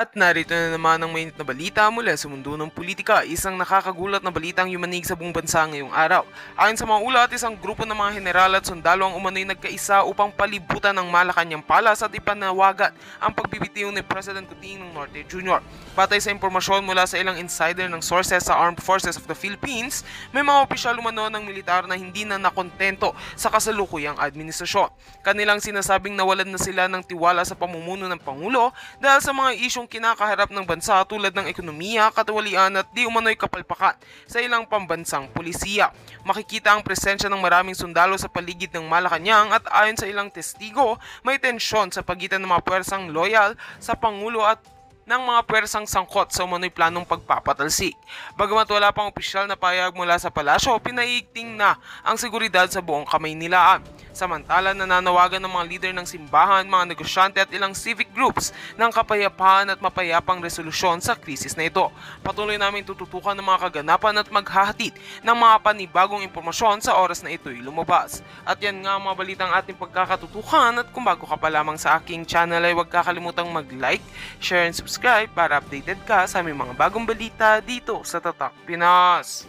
At narito na naman ang mainit na balita mula sa mundo ng politika. Isang nakakagulat na balita ang yumanig sa buong bansa ngayong araw. Ayon sa mga ulat, isang grupo ng mga general at sundalo ang umano'y nagkaisa upang palibutan ng Malacanang Palace at ipanawagan ang pagbibitiw ni President Coting Norte Jr. Batay sa impormasyon mula sa ilang insider ng sources sa Armed Forces of the Philippines, may mga opisyal umano ng militar na hindi na nakontento sa kasalukuyang administrasyon. Kanilang sinasabing nawalan na sila ng tiwala sa pamumuno ng Pangulo dahil sa mga isyong kinakaharap ng bansa tulad ng ekonomiya, katiwalian at di umano'y kapalpakan sa ilang pambansang pulisiya. Makikita ang presensya ng maraming sundalo sa paligid ng Malacanang at ayon sa ilang testigo, may tensyon sa pagitan ng mga puwersang loyal sa Pangulo at ng mga puwersang sangkot sa umano'y planong pagpapatalsik. Bagamat wala pang opisyal na pahayag mula sa palasyo, pinaiigting na ang seguridad sa buong Kamaynilaan. Samantala, nananawagan ng mga leader ng simbahan, mga negosyante at ilang civic groups ng kapayapaan at mapayapang resolusyon sa krisis na ito. Patuloy namin tututukan ng mga kaganapan at maghahatid ng mga panibagong impormasyon sa oras na ito'y lumabas. At yan nga ang mga balitang ating pagkakatutukan, at kung bago ka pa lamang sa aking channel ay huwag kakalimutang mag-like, share and subscribe para updated ka sa aming mga bagong balita dito sa Tatak Pinas.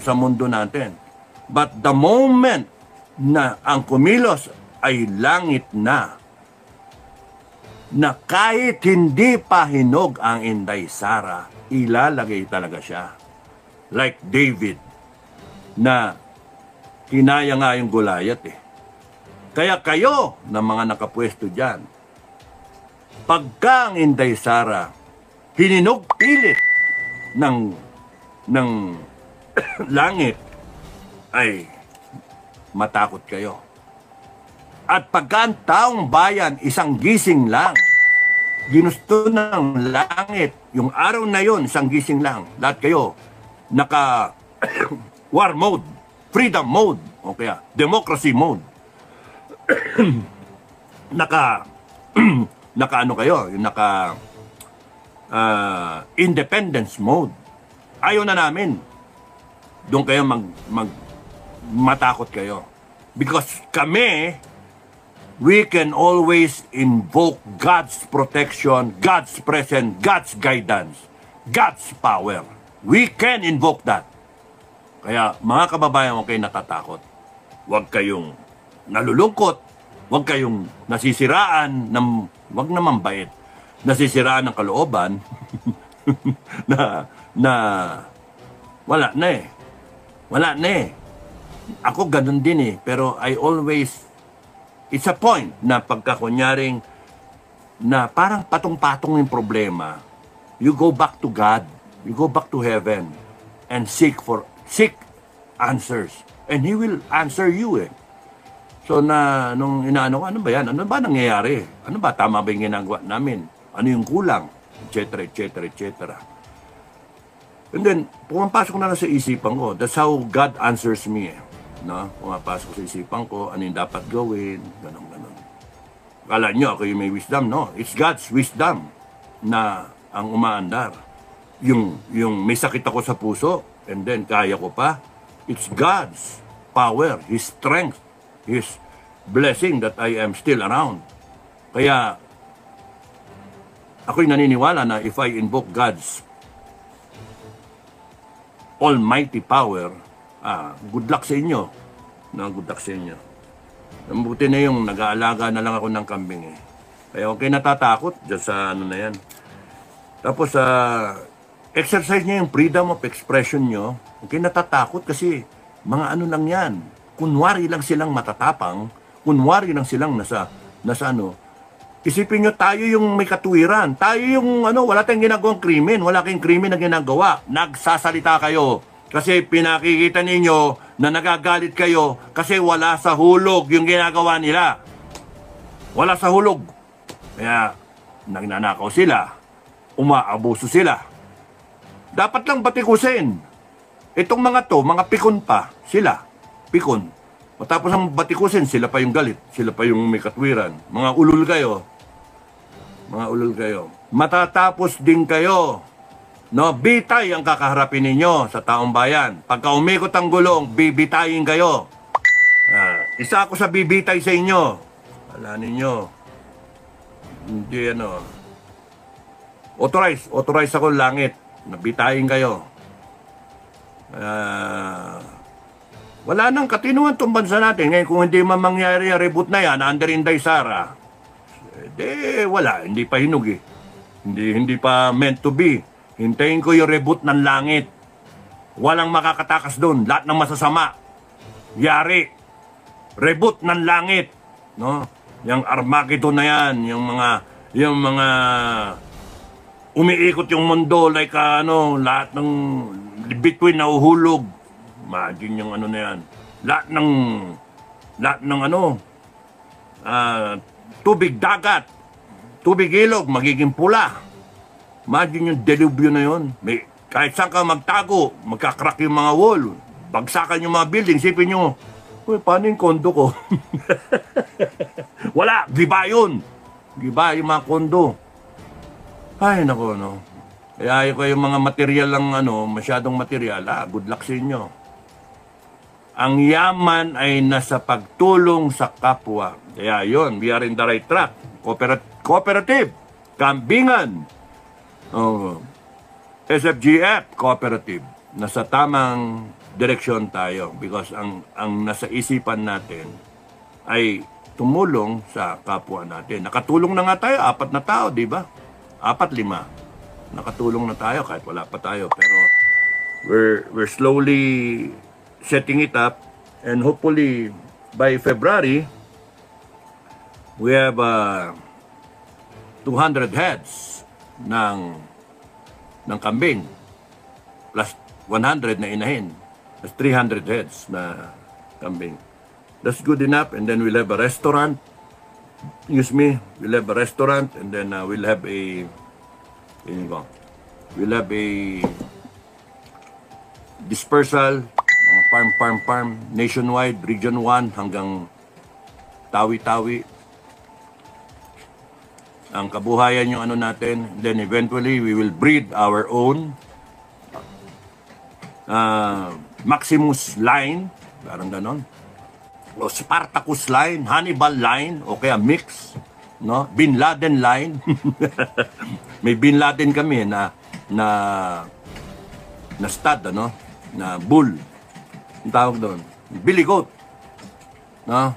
Sa mundo natin. But the moment na ang kumilos ay langit na kahit hindi pa hinog ang Inday Sara, ilalagay talaga siya. Like David, na kinaya nga yung Goliath eh. Kaya kayo na mga nakapwesto dyan, pagka ang Inday Sara hininog pilit ng langit, ay matakot kayo. At pagka ang taong bayan isang gising lang, ginusto ng langit, yung araw na yon isang gising lang, lahat kayo naka war mode, freedom mode, o kaya democracy mode. naka ano kayo, yung naka independence mode. Ayaw na namin. Doon kayo matakot kayo. Because kami, we can always invoke God's protection, God's presence, God's guidance, God's power. We can invoke that. Kaya mga kababayan, huwag kayong natatakot. Huwag kayong nalulungkot. Huwag kayong nasisiraan ng, huwag naman bait, nasisiraan ng kalooban na wala na eh. Wala na eh. Ako ganun din eh. Pero I always, it's a point na pagkakunyaring na parang patong-patong yung problema, you go back to God, you go back to heaven, and seek answers. And He will answer you eh. So nung inaano ko, ano ba yan? Ano ba nangyayari? Ano ba? Tama ba yung ginagawa namin? Ano yung kulang? Etc. etc. etc. And then, pumapasok na lang sa isipan ko. That's how God answers me eh. No? Pumapasok sa isipan ko, ano yung dapat gawin, ganon. Kala nyo, ako yung may wisdom, no? It's God's wisdom na ang umaandar. Yung may sakit ako sa puso, and then kaya ko pa, it's God's power, His strength, His blessing that I am still around. Kaya, ako'y naniniwala na if I invoke God's almighty power, good luck sa inyo. No, good luck sa inyo. Mabuti na yung nag-aalaga na lang ako ng kambing eh. Kaya okay natatakot dyan sa ano na yan. Tapos, exercise nyo yung freedom of expression nyo. Okay natatakot kasi mga ano lang yan. Kunwari lang silang matatapang, kunwari lang silang nasa ano. Isipin nyo, tayo yung may katuwiran. Tayo yung wala tayong ginagawang krimen. Wala kayong krimen na ginagawa. Nagsasalita kayo. Kasi pinakikita ninyo na nagagalit kayo kasi wala sa hulog yung ginagawa nila. Wala sa hulog. Kaya nagnanakaw sila. Umaabuso sila. Dapat lang batikusin. Itong mga to, mga pikon pa. Sila. Pikon. Matapos ang batikusin, sila pa yung galit. Sila pa yung may katwiran. Mga ulul kayo. Mga ulol kayo. Matatapos din kayo. No, bitay ang kakaharapin ninyo sa taong bayan. Pagka umikot ang gulong, bibitayin kayo. Isa ako sa bibitay sa inyo. Wala ninyo. Hindi Authorize ako langit. Nabitayin kayo. Wala nang katinuan itong bansa natin. Ngayon kung hindi man mangyari ang reboot na yan, under Inday Sara, wala. Hindi pa hinog eh. Hindi pa meant to be. Hintayin ko yung reboot ng langit. Walang makakatakas doon. Lahat ng masasama. Yari. Reboot ng langit. No? Yung Armageddon na yan. Yung mga umiikot yung mundo like lahat ng between nahuhulog. Imagine yung na yan. Lahat ng tubig dagat. Tubig ilog, magiging pula. Imagine yung delubyo na yun. Kahit saan ka magtago, magkakrak yung mga wall. Bagsakan yung mga building. Sipin nyo, paano yung kondo ko? Wala, giba yun. Giba yung mga kondo. Ay, naku, no. Kaya yung mga material lang, masyadong material, good luck sa inyo. Ang yaman ay nasa pagtulong sa kapwa. Kaya yun, we are in the right track. Cooperative, kambingan, SFGF, cooperative. Nasa tamang direksyon tayo because ang nasa isipan natin ay tumulong sa kapwa natin. Nakatulong na nga tayo, 4 na tao, di ba? 4, 5. Nakatulong na tayo kahit wala pa tayo. Pero we're slowly setting it up and hopefully by February, we have 200 heads ng kambing plus 100 na inahin. That's 300 heads na kambing. That's good enough. And then we'll have a restaurant. We'll have a restaurant and then we'll have a dispersal, farm, nationwide, region 1 hanggang Tawi-Tawi. Ang kabuhayan yung natin. Then eventually, we will breed our own Maximus line. Parang ganon. O Spartacus line, Hannibal line, o kaya mix. No? Bin Laden line. May Bin Laden kami na stud, na bull. Ang tawag doon. Billy goat. No?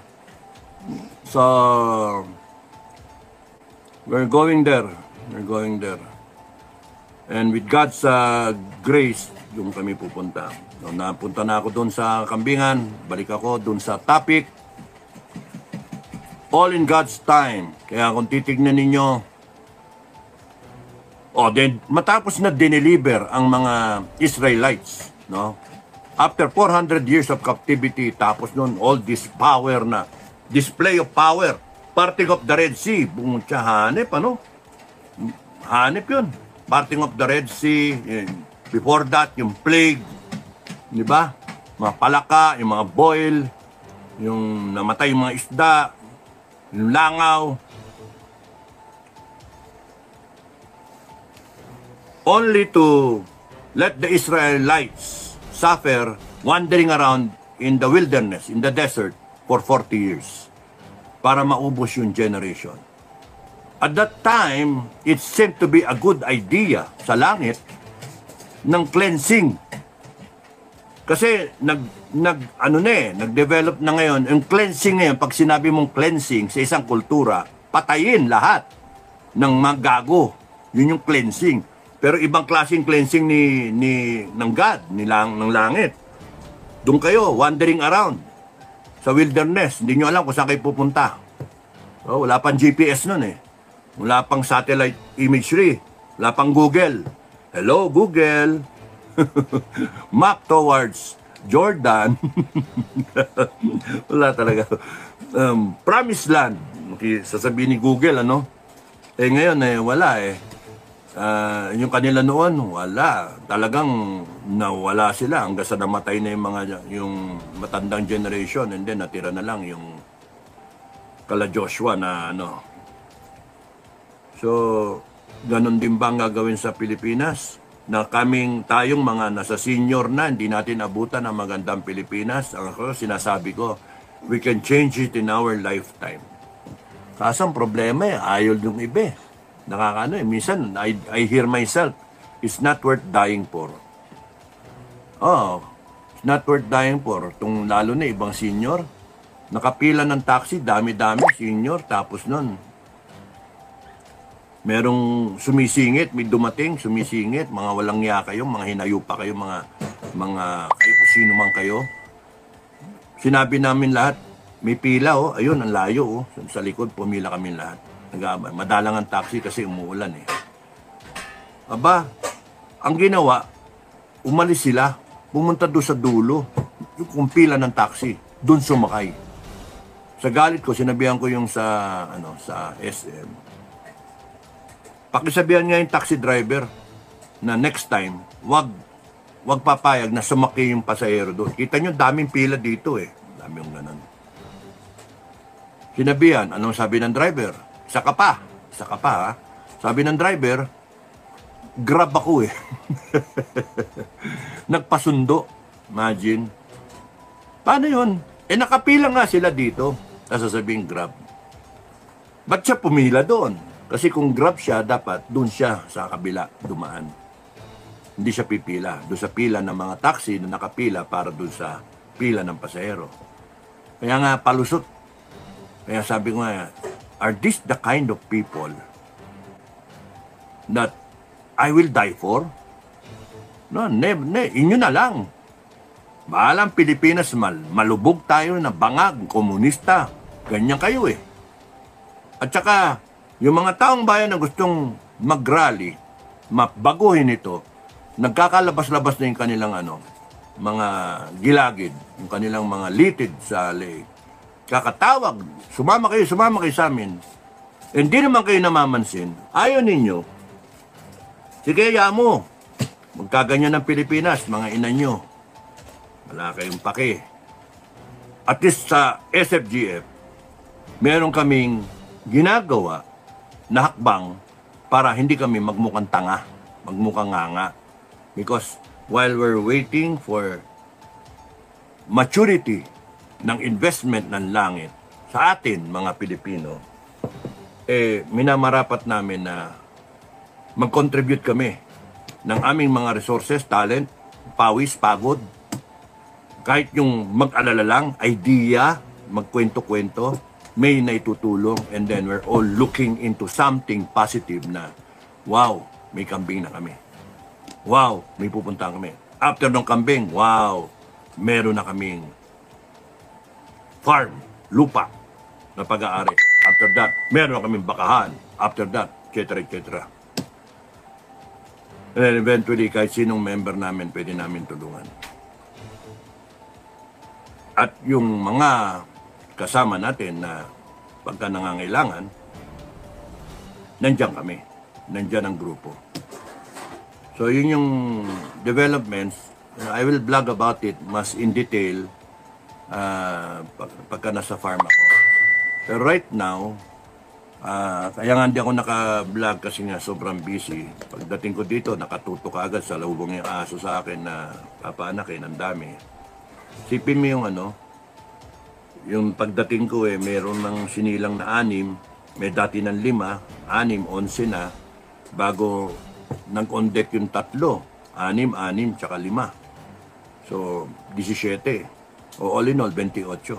So, we're going there. And with God's grace, doon kami pupunta. So, napunta na ako doon sa kambingan. Balik ako doon sa topic. All in God's time. Kaya kung titignan ninyo, then matapos na dineliver ang mga Israelites, no? After 400 years of captivity, tapos noon, all this power na, display of power, parting of the Red Sea, bungutsa, hanip, hanip yun. Parting of the Red Sea, before that, yung plague, di ba? Mga palaka, yung mga boil, yung namatay yung mga isda, yung langaw. Only to let the Israelites suffer wandering around in the wilderness, in the desert, for 40 years para maubos yung generation. At that time, it seemed to be a good idea sa langit ng cleansing. Kasi nag-develop na ngayon, yung cleansing ngayon, pag sinabi mong cleansing sa isang kultura, patayin lahat ng magago. Yun yung cleansing. Pero ibang klaseng cleansing ng God, ng langit. Doon kayo, wandering around sa wilderness. Hindi nyo alam kung saan kayo pupunta. Wala pang GPS nun eh. Wala pang satellite imagery. Wala pang Google. Hello, Google. Map towards Jordan. Wala talaga. Promised land. Sasabihin ni Google, ngayon, wala eh. Yung kanila noon, wala. Talagang nawala sila hanggang sa namatay na yung matandang generation and then natira na lang yung kala Joshua na So, ganun din ba ang gagawin sa Pilipinas? Na tayong mga nasa senior na, hindi natin abutan ang magandang Pilipinas. Ako, sinasabi ko, we can change it in our lifetime. Kaso ang problema ayaw yung iba. Minsan, I hear myself, it's not worth dying for. Oh, it's not worth dying for. Lalo na ibang senior, nakapila ng taxi, dami-dami, senior, tapos nun, merong sumisingit, may dumating, sumisingit, mga walang niya kayo, mga hinayupa kayo, mga kayo, sino man kayo. Sinabi namin lahat, may pila, ayun, ang layo, sa likod, pumila kami lahat. Madalang ang taxi kasi umuulan Aba, ang ginawa, umalis sila, pumunta doon sa dulo, yung pila ng taxi, doon sumakay. Sa galit ko, sinabihan ko yung sa SM, pakisabihan nga yung taxi driver na next time, wag papayag na sumakay yung pasahero doon. Kita nyo, daming pila dito Dami yung ganun. Sinabihan, anong sabi ng driver? Isa ka pa ha. Sabi ng driver, grab ako Nagpasundo. Imagine. Paano yun? Nakapila nga sila dito. Sasabihin grab. Ba't siya pumila doon? Kasi kung grab siya, dapat doon siya sa kabila dumaan. Hindi siya pipila. Doon sa pila ng mga taxi na nakapila para doon sa pila ng pasahero. Kaya nga palusot. Kaya sabi ko nga, are these the kind of people that I will die for? No, inyo na lang. Bahalang Pilipinas, malubog tayo na bangag, komunista. Ganyan kayo At saka, yung mga taong bayan na gustong mag-rally, mabaguhin ito, nagkakalabas-labas na yung kanilang mga gilagid, yung kanilang mga litid sa leeg. Kakatawag, sumama kayo sa amin. Hindi naman kayo namamansin. Ayaw ninyo. Sige, mo. Magkaganyan ng Pilipinas, mga ina nyo. Wala kayong pake. At least sa SFGF, meron kaming ginagawa na hakbang para hindi kami magmukhang tanga, magmukhang nganga. Because while we're waiting for maturity ng investment ng langit sa atin, mga Pilipino, minamarapat namin na mag-contribute kami ng aming mga resources, talent, pawis, pagod. Kahit yung mag-alala lang, idea, magkwento-kwento, may naitutulong, and then we're all looking into something positive na, wow, may kambing na kami. Wow, may pupuntahan kami. After ng kambing, wow, meron na kaming farm, lupa, na pag-aari. After that, meron na kaming bakahan. After that, etc. etc. And then eventually, kahit sinong member namin, pwede namin tulungan. At yung mga kasama natin na pagka nangangailangan, nandiyan kami. Nandiyan ang grupo. So, yun yung developments. I will blog about it mas in detail pagka nasa farm ako. Pero right now, kaya nga hindi ako naka-vlog kasi nga sobrang busy. Pagdating ko dito, nakatutok agad sa lubong yung aso sa akin na papaanakin, ang dami. Sipin mo yung yung pagdating ko meron ng sinilang na 6, may dati ng 5, 6, 11 na, bago nag-on-deck yung 3, 6, tsaka 5. So, 17. O all in all, 28.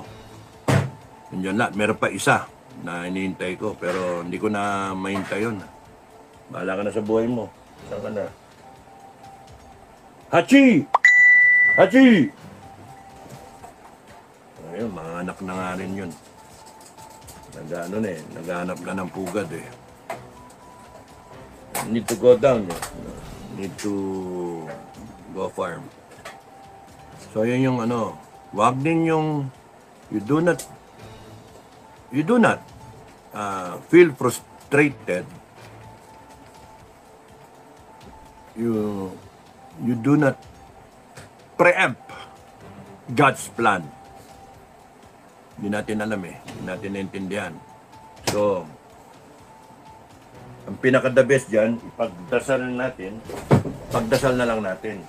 Nandiyan lahat. Meron pa isa na hinihintay ko, pero hindi ko na mahintay yun. Bahala ka na sa buhay mo. Saan ka na? Hachi! Hachi! Ayun, mga anak na nga rin yun. Naghahanap ka ng pugad Need to go down Need to go farm. So yun yung wag din yung you do not feel frustrated. You do not preempt God's plan. Hindi natin alam Hindi natin naintindihan. So, ang pinaka-the best dyan, pagdasal natin, pagdasal na lang natin.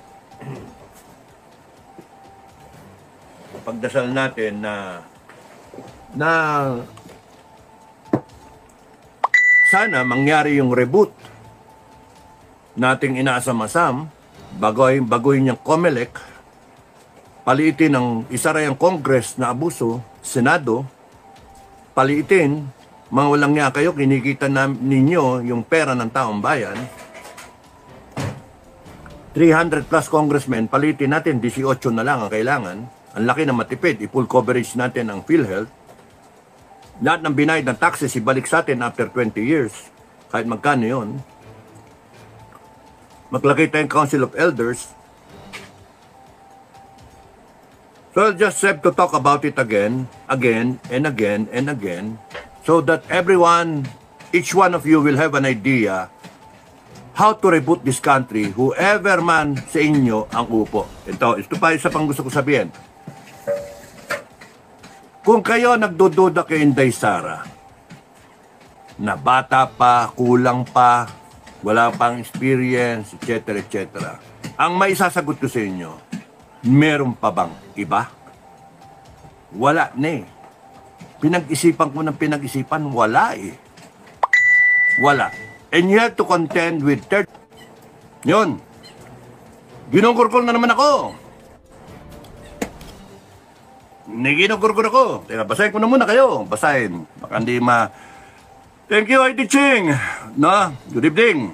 Pagdasal natin na sana mangyari yung reboot nating inaasam-asam, baguhin yung COMELEC, paliitin ang isa rin ang Congress na abuso, Senado, paliitin, mga walang niya kayo, kinikita ninyo yung pera ng taong bayan, 300 plus congressmen, palitin natin, 18 na lang ang kailangan, ang laki na matipid, i-full coverage natin ang PhilHealth, lahat ng binayad ng taxes, ibalik sa atin after 20 years, kahit magkano yun, maglagay tayong Council of Elders. So I'll just have to talk about it again, and again, so that everyone, each one of you will have an idea how to reboot this country, whoever man sa inyo ang upo. Ito pa isa pang gusto ko sabihin. Kung kayo nagdududa kay Inday Sara, na bata pa, kulang pa, wala pang experience, etc. Ang may sasagot ko sa inyo, meron pa bang iba? Wala na eh. Pinag-isipan ko ng pinag-isipan, wala eh. Wala. And you have to contend with third. Yun. Ginugurgol na naman ako. Ginugurgol ako. Teka, basahin ko na muna kayo. Basahin. Baka hindi Thank you, IT Ching. No? Good evening.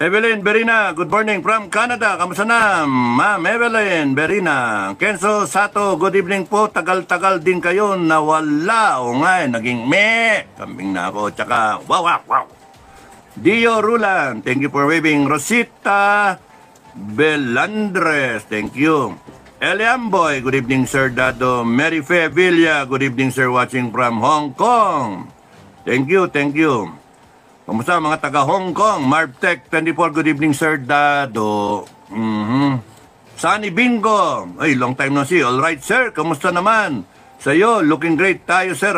Evelyn Berina, good morning from Canada. Kamusta na? Ma'am Evelyn Berina. Kenzo Sato, good evening po. Tagal-tagal din kayo nawala. O nga, naging kambing na ako. Tsaka, wow. Dio Rulan, thank you for waving. Rosita Belandres, thank you. Eliamboy, good evening, Sir Dado. Mary Fe Villa, good evening, sir, watching from Hong Kong. Thank you. Kamusta mga taga Hong Kong? Marvtech 24, good evening, Sir Dado. Sunny Bingo, ay, long time no see. All right, sir, kamusta naman? Sa'yo, looking great tayo, sir.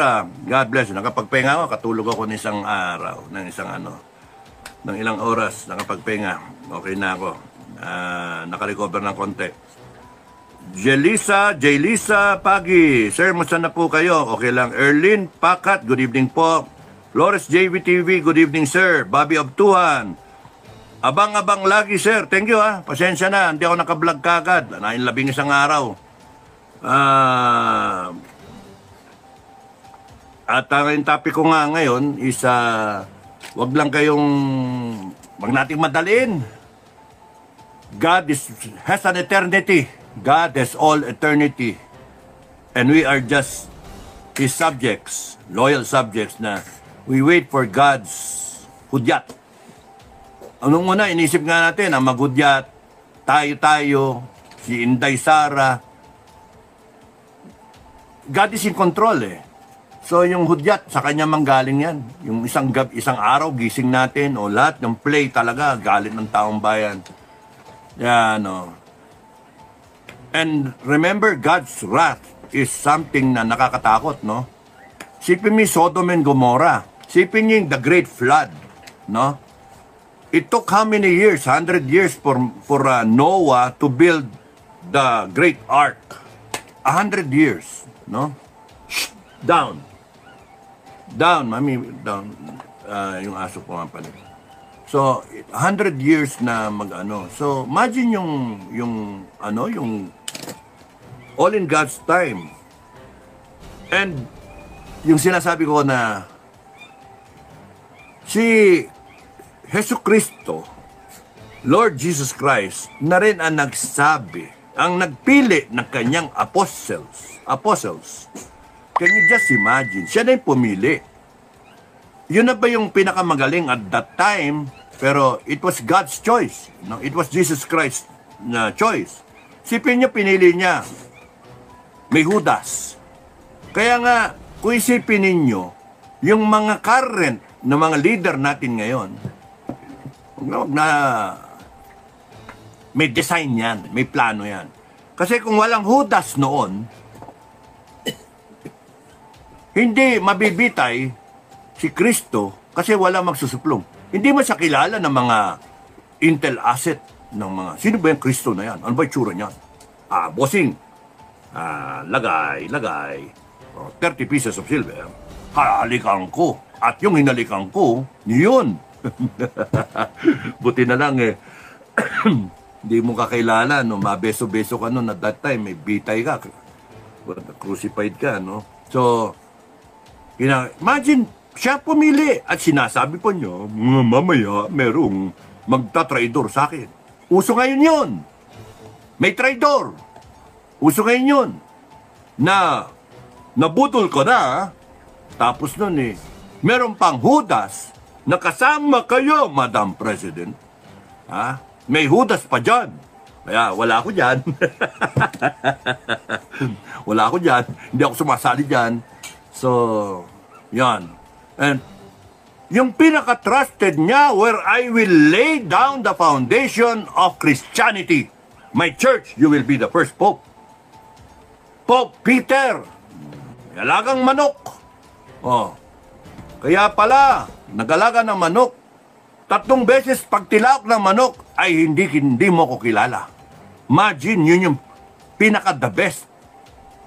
God bless. Nakapagpahinga ako, katulog ako ng isang araw, ng ilang oras, nakapagpahinga. Okay na ako. Nakarecover ng konti. Jelisa Pagi, sir, musta na po kayo? Okay lang. Erlyn Pakat, good evening po. Flores JVTV, good evening, sir. Bobby Obtuhan, abang-abang lagi, sir. Thank you, pasensya na, hindi ako nakablog kagad. Nain 11 araw. At ang topic ko nga ngayon is wag lang wag nating madalin. God has an eternity. God has all eternity. And we are just His subjects, loyal subjects na we wait for God's hudyat. Anong una, inisip nga natin, ang maghudyat, tayo, si Inday Sara. God is in control eh. So yung hudyat, sa kanya manggaling yan. Yung isang araw, gising natin, o lahat ng play talaga, galit ng taong bayan. Yan, And remember, God's wrath is something na nakakatakot, no? Sipin mo Sodom and Gomorrah. Sipin niyo the Great Flood, no? It took how many years? 100 years for Noah to build the Great Ark. 100 years, no? Down, mami, down. Yung aso ko nga pala. So, 100 years na So, imagine yung all in God's time. And yung sinasabi ko na si Jesucristo, Lord Jesus Christ, na rin ang nagsabi, ang nagpili ng kanyang apostles. Can you just imagine? Siya na yung pumili. Yun na ba yung pinakamagaling at that time? Pero it was God's choice. No? It was Jesus Christ na choice. Sipin niya, pinili niya. May Judas. Kaya nga, kung isipin ninyo, yung mga current na mga leader natin ngayon, may design yan, may plano yan. Kasi kung walang Judas noon, hindi mabibitay si Kristo kasi wala magsusuplong. Hindi mo siya kilala ng mga intel asset ng mga, sino ba yung Kristo na yan? Ano ba yung tsura niyan? Bossing, lagay, 30 pieces of silver, halikan ko. At yung hinalikan ko, yun. Buti na lang hindi mo kakilala, no? Mabeso-beso ka noon at that time, may bitay ka, crucified ka, no? So, imagine, siya pumili at sinasabi pa niya, mamaya merong magta-traidor sa akin. Uso ngayon yun. May traidor. Uso ngayon yun. Na nabutol ko na, tapos nun meron pang Judas na kasama kayo, Madam President. May Judas pa dyan. Kaya wala ako dyan. Wala ako dyan. Hindi ako sumasali dyan. So, yan. And yung pinaka-trusted niya, where I will lay down the foundation of Christianity. My church, you will be the first Pope. Pope Peter. Alagang manok. Kaya pala, nagalaga ng manok, 3 beses pagtilaok ng manok, ay hindi mo ko kilala. Imagine, yun yung pinaka-the best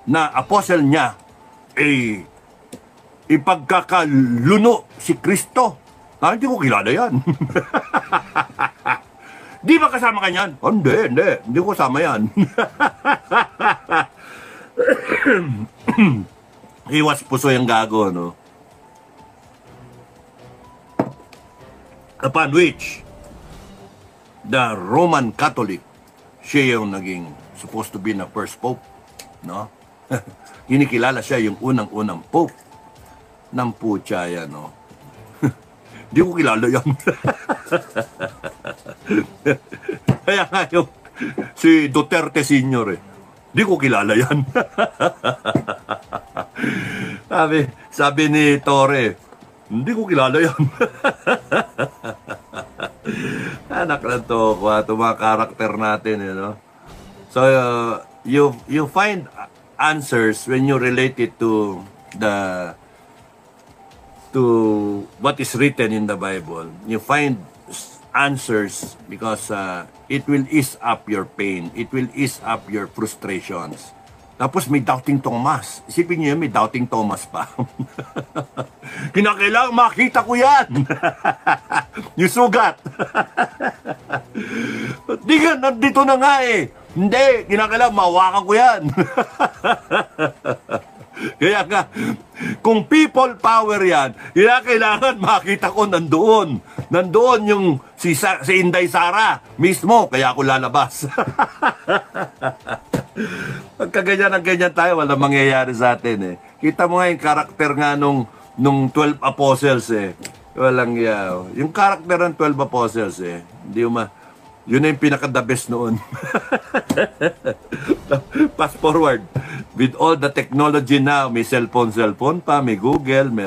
na apostle niya, ipagkakaluno si Kristo. Hindi ko kilala yan. Di ba kasama ka niyan? Hindi ko kasama yan. Iwas puso yung gago, no? Upon which, the Roman Catholic, siya yung naging supposed to be na first Pope, no? Kinikilala siya yung unang-unang Pope ng putya yan, no? Di ko kilala yan. Kaya nga yung si Duterte Sr. Di ko kilala yan. sabi ni Torre, hindi ko kilala yan. Anak lang to, itong mga karakter natin, no? So, you find answers when you relate it to what is written in the Bible. You find answers because it will ease up your pain. It will ease up your frustrations. Tapos may doubting Thomas. Isipin niyo yun, may doubting Thomas pa. Kinakailangan makita ko yan. Yung sugat. Di ka, nandito na nga eh. Hindi, kinakailangan mawakan ko yan. Kaya nga, kung people power yan, kailangan makita ko nandoon. Nandoon yung si Inday Sara mismo, kaya ako lalabas. Pagka ganyan tayo, walang mangyayari sa atin eh. Kita mo nga yung karakter nga nung 12 apostles eh. Walang yung karakter ng 12 apostles eh. Hindi yun na yung pinaka-the best noon. Fast forward. With all the technology now, may cellphone pa, may Google, may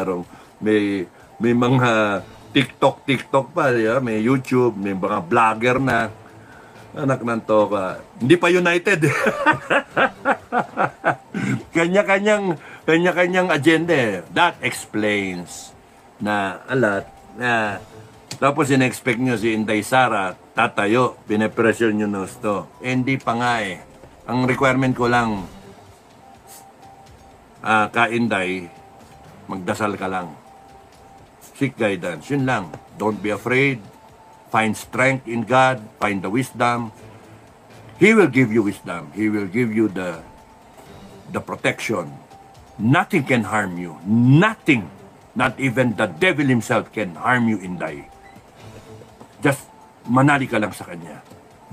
mga TikTok pa, may YouTube, may mga vlogger na. Anak ng toka. Hindi pa united. Kanya-kanyang agenda. That explains na a lot. Tapos in-expect nyo si Inday Sara, tatayo, pinapressure nyo na gusto. Hindi pa nga eh. Ang requirement ko lang, ka-Inday, magdasal ka lang. Seek guidance. Yun lang. Don't be afraid. Find strength in God. Find the wisdom. He will give you wisdom. He will give you the protection. Nothing can harm you. Nothing. Not even the devil himself can harm you, Inday. Just manali ka lang sa Kanya.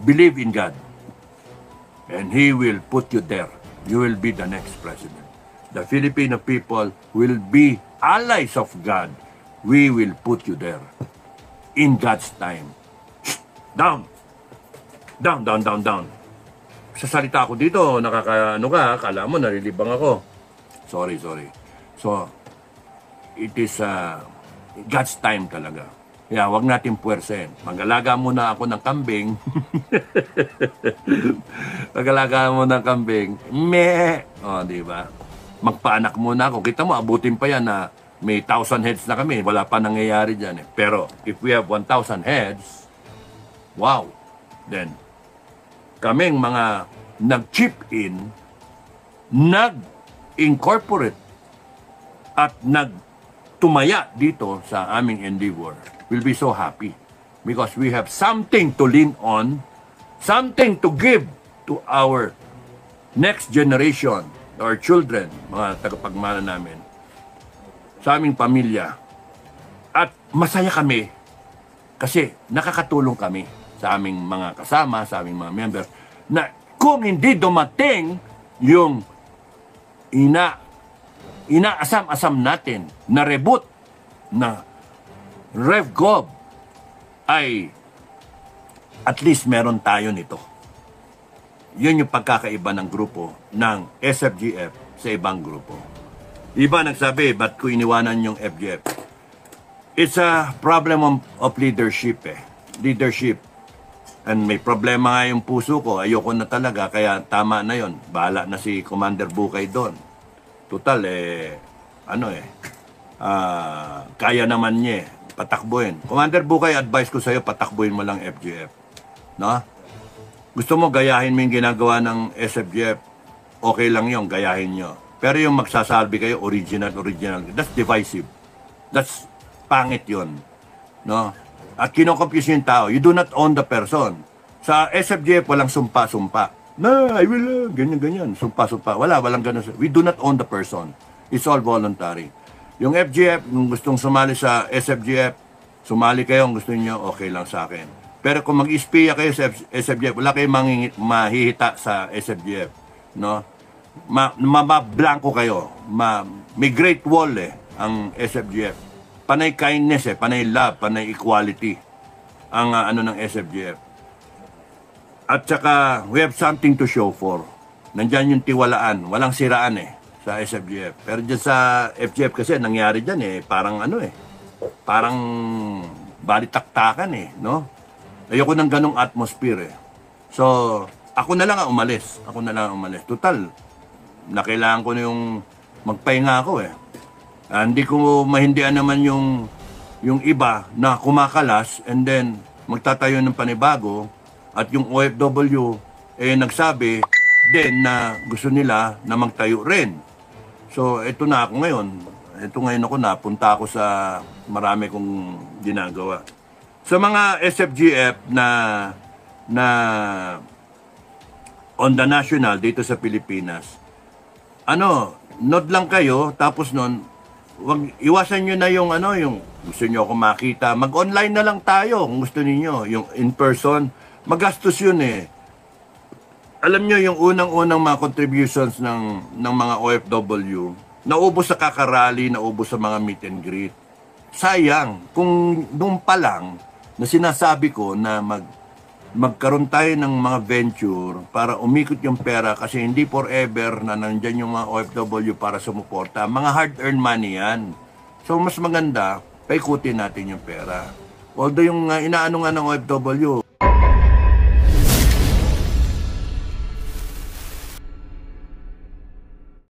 Believe in God. And He will put you there. You will be the next president. The Filipino people will be allies of God. We will put you there. In God's time. Down. Down. Sasalita ako dito, nakakaano ka, kala mo, nalilibang ako. Sorry. So, it is God's time talaga. Kaya wag natin puwersen. Mag-alaga muna ako ng kambing. Mag-alaga mo ng kambing. Di ba? Magpaanak muna ako. Kita mo, abutin pa yan na may 1,000 heads na kami, wala pa nangyayari dyan eh. Pero if we have 1,000 heads, wow, then kaming mga nag-chip in, nag-incorporate at nagtumaya dito sa aming endeavor, will be so happy because we have something to lean on, something to give to our next generation, our children, mga tagapagmana namin, sa aming pamilya. At masaya kami kasi nakakatulong kami sa aming mga kasama, sa aming mga members, na kung hindi dumating yung inaasam-asam natin na reboot na RevGov, ay at least meron tayo nito. Yun yung pagkakaiba ng grupo ng SFGF sa ibang grupo. Iba nagsabi, ba't ko iniwanan yung FGF? It's a problem of leadership eh. Leadership. And may problema nga yung puso ko. Ayoko na talaga, kaya tama na yon. Bahala na si Commander Bukay doon. Total kaya naman niya patakbuhin. Commander Bukay, advice ko sa'yo, patakbuhin mo lang FGF. No? Gusto mo gayahin mo yung ginagawa ng SFGF, okay lang yung gayahin nyo. Pero yung magsasalbi kayo, original, that's divisive. That's pangit yun. No? At kinocompuse yung tao. You do not own the person. Sa SFGF, walang sumpa-sumpa. No, I will, ganyan. Sumpa-sumpa. Walang ganun. We do not own the person. It's all voluntary. Yung FGF, kung gustong sumali sa SFGF, sumali kayo, kung gusto niyo, okay lang sa akin. Pero kung mag-espiya kayo sa SFGF, wala kayong mahihita sa SFGF. No? Mabablanko kayo. May great wall ang SFGF. Panay kindness panay love, panay equality ang ng SFGF. At saka, we have something to show for. Nandyan yung tiwalaan, walang siraan sa SFGF. Pero dyan sa FGF kasi, nangyari dyan parang parang balitaktakan no? Ayoko ng ganong atmosphere So, ako na lang ang umalis. Total, nakailangan ko na yung magpahinga ako hindi ko mahindian naman yung iba na kumakalas and then magtatayo ng panibago at yung OFW nagsabi din na gusto nila na magtayo rin. So, ito na ako ngayon. Napunta ako sa marami kong ginagawa. Sa mga SFGF na on the national dito sa Pilipinas, nod lang kayo, tapos iwasan nyo na yung gusto nyo ako makita. Mag-online na lang tayo kung gusto niyo. Yung in-person, magastos yun Alam nyo, yung unang-unang mga contributions ng mga OFW, naubos sa kakarali, naubos sa mga meet and greet. Sayang, kung doon pa lang, na sinasabi ko na magkaroon tayo ng mga venture para umikot yung pera kasi hindi forever na nandyan yung mga OFW para sumuporta. Mga hard-earned money yan. So, mas maganda, paikutin natin yung pera. Although yung inaano nga ng OFW,